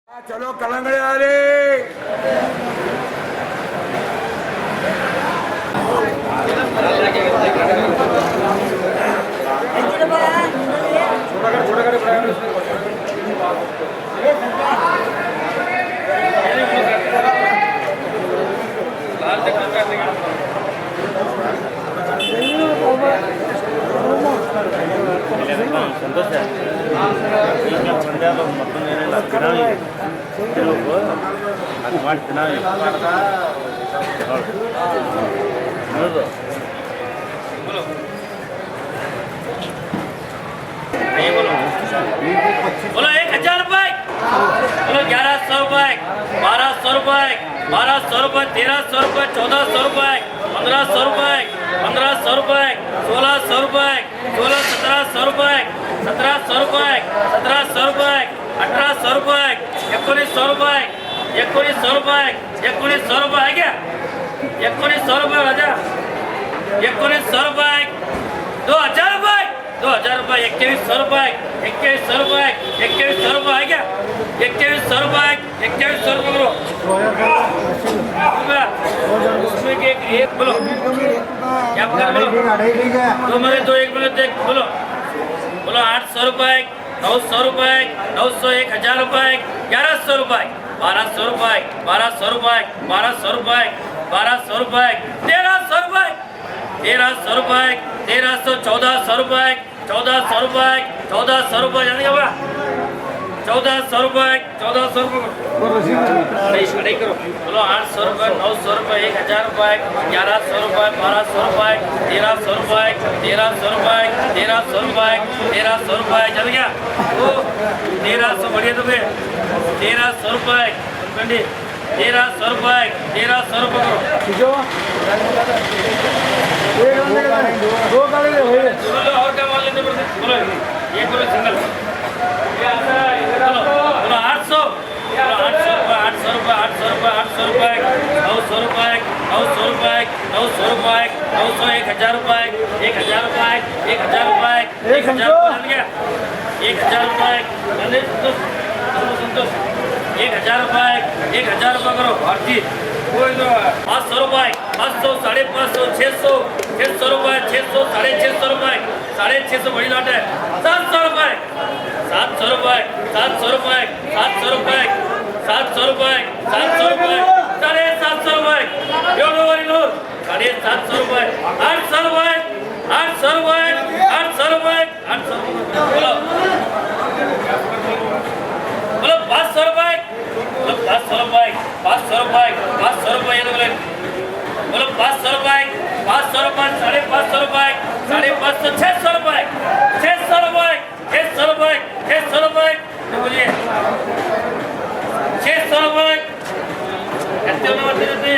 चलो कलंगड़े वाले संतोष है पंजाब మొత్తం నేను తినాలి తెలుగు అది మాట తినాలి बोलो बोलो 1000 रुपए बोलो 1100 रुपए 1200 रुपए 1200 रुपए 1300 रुपए 1400 रुपए 1500 रुपए 1500 रुपए 1600 रुपए 1700 रुपए 1700 रुपए 1700 रुपए 1800 रुपए 1900 रुपए 1900 रुपए 1900 रुपए है क्या 1900 रुपए राजा 1900 रुपए 2000 रुपए 2000 रुपए 2100 रुपए 2100 रुपए 2100 रुपए है क्या 2100 रुपए 2100 रुपए करो उसमें के एक बोलो क्या कर बोलो दो मेरे दो एक मिनट एक बोलो बोलो 800 रुपए 900 रुपए 900 1000 रुपए 1100 रुपए 1200 रुपए 1200 रुपए 1200 रुपए 1200 रुपए 1300 रुपए 1300 रुपए 1300 1400 रुपए 1400 रुपए 1400 रुपए जाने का बड़ा 1400 रुपए 1400 रुपए नहीं करो बोलो 800 रुपए 900 रुपए 1000 रुपए 1100 रुपए 1200 रुपए 1300 रुपए 1300 रुपए 1300 रुपए 1300 रुपए चल गया वो 1300 बढ़िया तो 1300 रुपए 1300 रुपए 1300 रुपए करो दो गाड़ी ले भाई बोलो और क्या मान लेते बोलो ये बोलो सिंगल बोलो 800 800 रुपए 800 रुपए 800 रुपए 900 रुपए 900 रुपए 900 रुपए 900 1000 रुपए 1000 रुपए 1000 रुपए 1000 रुपए 1000 रुपए संतोष 1000 रुपए 1000 रुपए करो भारती कोई तो 500 रुपए 500 550 600 600 रुपए 600 650 रुपए 650 बड़ी लौट है 700 रुपए 700 रुपए 700 रुपए 700 रुपए 700 रुपए 700 रुपए 750 रुपए योर 750 रुपए 800 रुपए 800 रुपए 800 रुपए 800 बोलो बोलो 500 रुपए बोलो 500 रुपए 500 रुपए 500 रुपए ये बोले बोलो 500 रुपए 500 रुपए 550 रुपए 550 600 रुपए 600 रुपए 600 रुपए 600 रुपए बोलिए 600 रुपए कितने नंबर देते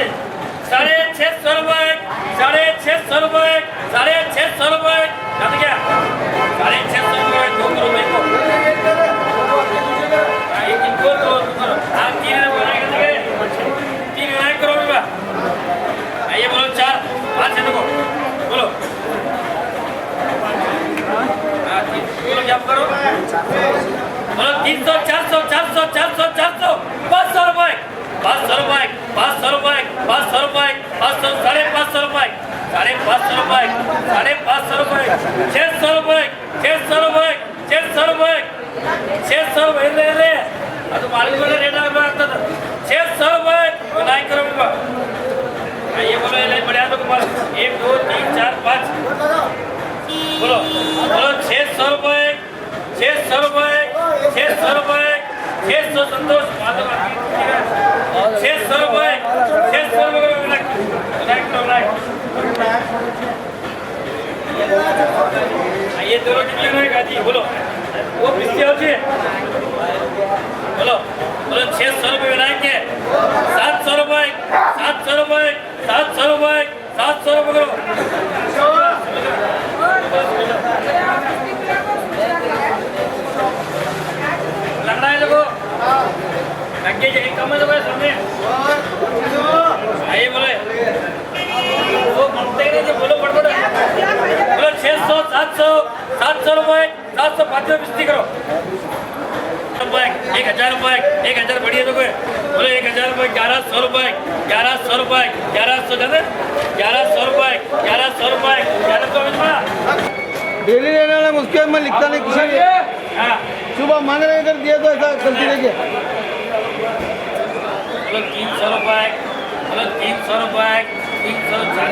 650 रुपए 650 रुपए 650 रुपए जान गया 650 रुपए दो करो मेरे को एक इनको तो करो आप 3 बनाएंगे 3 बनाए करो बाबा आइए बोलो 4 5 है देखो बोलो बोलो क्या करो बोलो 300 400 400 400 400 500 रुपए 500 रुपए 500 रुपए 500 रुपए 500 550 रुपए 550 रुपए 550 रुपए 600 रुपए 600 रुपए 600 रुपए 600 रुपए ले ले ಅದು ಮಾಲಿಕರ ರೇಟ್ ಆಗ್ತದ 600 रुपए बनाई करो बाबा ये बोलो ले बढ़िया तो 1 2 3 4 5 बोलो बोलो 600 रुपए 600 रुपए 600 रुपए 600 संतोष 600 रुपए 600 रुपए ये दोनों कितने में गाती बोलो वो पिछले होते बोलो बोलो 600 रुपए बनाएंगे 700 रुपए 700 रुपए 700 रुपए 700 रुपए करो लग रहा है देखो लगे जाए कम है तो सामने आइए बोले वो बनते ही नहीं बोलो पड़ बोलो 600 700 700 रुपए 700 5 में बिस्ती करो रुपए 1000 रुपए 1000 बढ़िया तो बोलो 1000 रुपए 1100 रुपए 1100 रुपए 1100 जाते 1100 रुपए 1100 रुपए 1100 डेली लेने वाला मुझके मैं लिखता नहीं किसी के हाँ सुबह मांग रहे कर दिया तो ऐसा गलती नहीं किया बोलो 300 रुपए बोलो 300 रुपए 300 350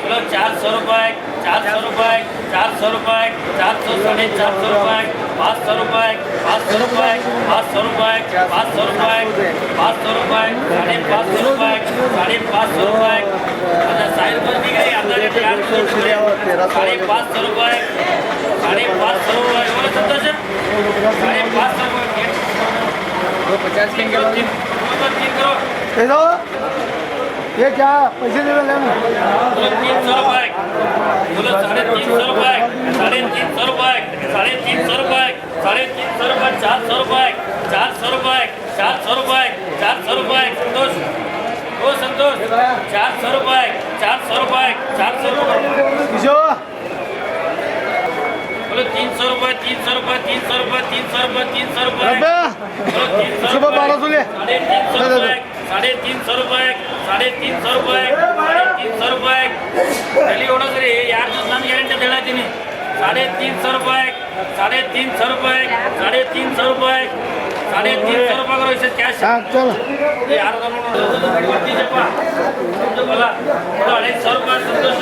बोलो 400 रुपए 400 रुपए 400 रुपए 400 450 रुपए 500 रुपए 500 रुपए 500 रुपए 500 रुपए 500 रुपए 550 रुपए 550 रुपए अच्छा 60 रुपए भी गई आधा 550 रुपए 550 रुपए बोलो संतोष 550 रुपए 50 के करो 3 करो कैसा हो? ये क्या पैसे दे रहे हैं 300 रुपए बोलो 350 रुपए 350 रुपए 350 रुपए 350 रुपए 400 रुपए 400 रुपए 400 रुपए 400 रुपए संतोष ओ संतोष 400 रुपए 400 रुपए 400 रुपए किशो बोलो 300 रुपए 300 रुपए 300 रुपए 300 रुपए 300 रुपए अबे बोलो 300 सुबह 1200 ले 350 रुपए 350 रुपए 350 रुपए 350 रुपए चलिए ओड़ा सर यार ನಾನು ಗ್ಯಾರಂಟಿ ಅಂತ ಹೇಳ್ತೀನಿ 350 रुपए 350 रुपए 350 रुपए 350 रुपए करो इसे कैश हाँ चल ये यार बढ़ती जपा तो बोला तो 250 रुपए संतोष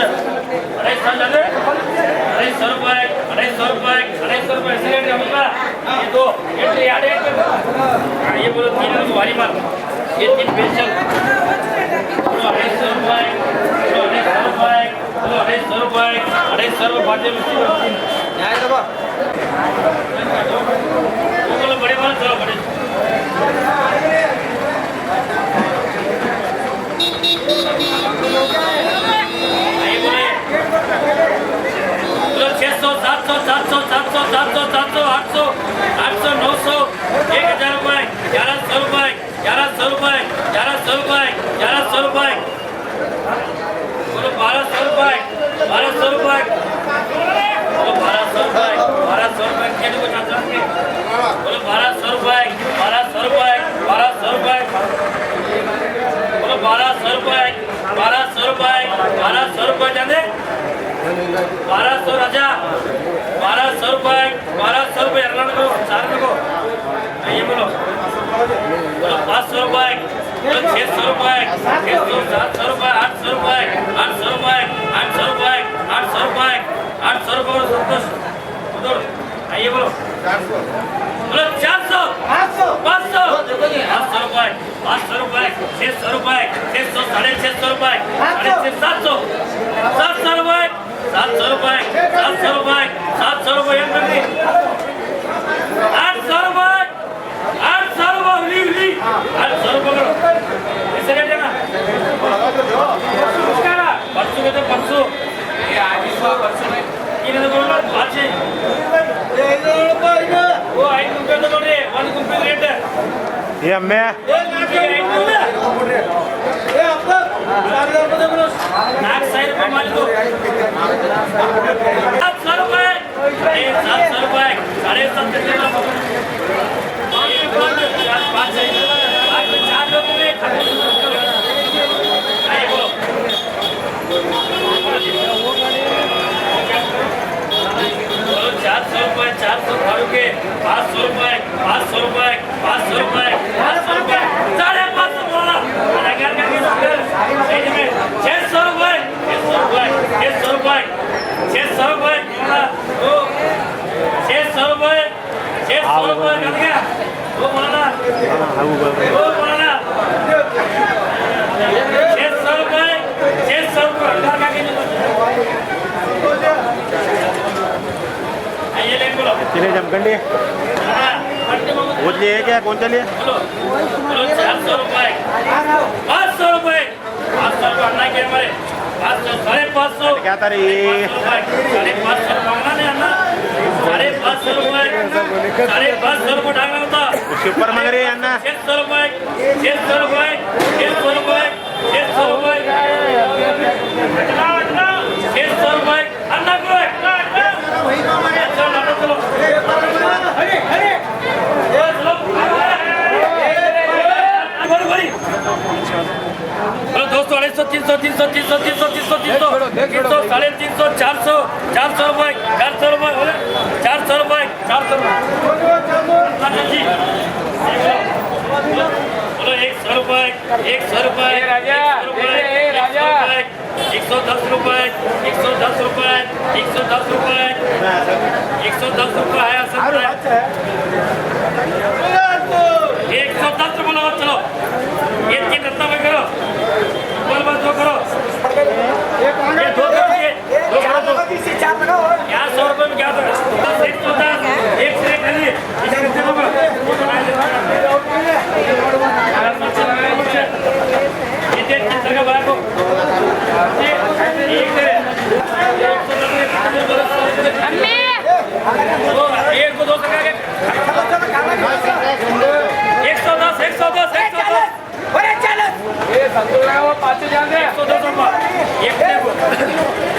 250 जाने 250 रुपए 250 रुपए 250 रुपए ऐसे रेट होगा ये दो ये याद है ये बोलो 3 लोग भारी मार ये 3 स्पेशल 250 रुपए 250 रुपए 250 रुपए 250 रुपए बाटे में न्याय दबा बोलो बड़े वाले चलो बड़े आइए बोले बोलो 600 700 700 700 700 700 800 800 900 1000 रुपए 1100 रुपए 1100 रुपए 1100 रुपए 1100 रुपए बोलो 1200 रुपए 1200 रुपए बोलो 1200 रुपए 1200 रुपए क्या देखो चाचा बोलो 1200 रुपए 1200 रुपए 1200 रुपए बोलो 1200 रुपए 1200 रुपए 1200 रुपए जाने 1200 राजा 1200 रुपए 1200 रुपए अरलान को चार को ये बोलो 500 रुपए 600 रुपए 600 700 रुपए 800 रुपए 800 रुपए 800 रुपए 800 रुपए 800 रुपए संतोष उधर आइए बोलो 400 500 500 रुपए 500 रुपए 600 रुपए 600 650 रुपए 700 700 रुपए 700 रुपए 700 रुपए 700 रुपए 800 रुपए 800 रुपए 800 रुपए करो ऐसे रेट है ना परसों के तो परसों ये आज ही परसों में ये तो बोलो आज वो 5 रुपए तो बोल रहे 1 रुपए रेट है ये मैं नाक साइड पे मान लो 700 रुपए 700 रुपए 4 लोगों में बोलो 400 रुपए 400 भाड़ू के 500 रुपए 500 रुपए 500 रुपए 500 रुपए 550 बोला 600 रुपए 600 रुपए 600 रुपए 600 रुपए 600 रुपए 600 रुपए कर गया वो बोला वो बोला 600 रुपए 600 रुपए आइए ले बोलो कितने जमखंडी वो लिए क्या कौन सा लिए बोलो 400 रुपए 500 रुपए 500 रुपए अन्ना के हमारे 500 550 क्या तारीख 550 मांगना नहीं अन्ना 550 रुपए 550 रुपए डालना होता उसके ऊपर मांग रहे हैं अन्ना 600 रुपए 600 रुपए 600 रुपए 600 रुपए 600 रुपए अन्ना को चलो चलो 400 रुपये 400 रुपये बोले 400 रुपये 400 रुपये जी बोलो 100 रुपये 100 रुपये राजा 110 रुपये 110 रुपये 110 रुपये 110 रुपये है असर 110 रुपये बोलो चलो ये 3 रत्ता में करो बोल बस दो करो ये दो करो ये दो करो क्या 100 रुपये में क्या था 110 एक से खाली इसे कितने लोग ये दे चित्र का बड़ा को एक दे अम्मी एक को दो सका के 110 110 ये संतोष लगा वो 5 जान दे 110 रुपये एक दे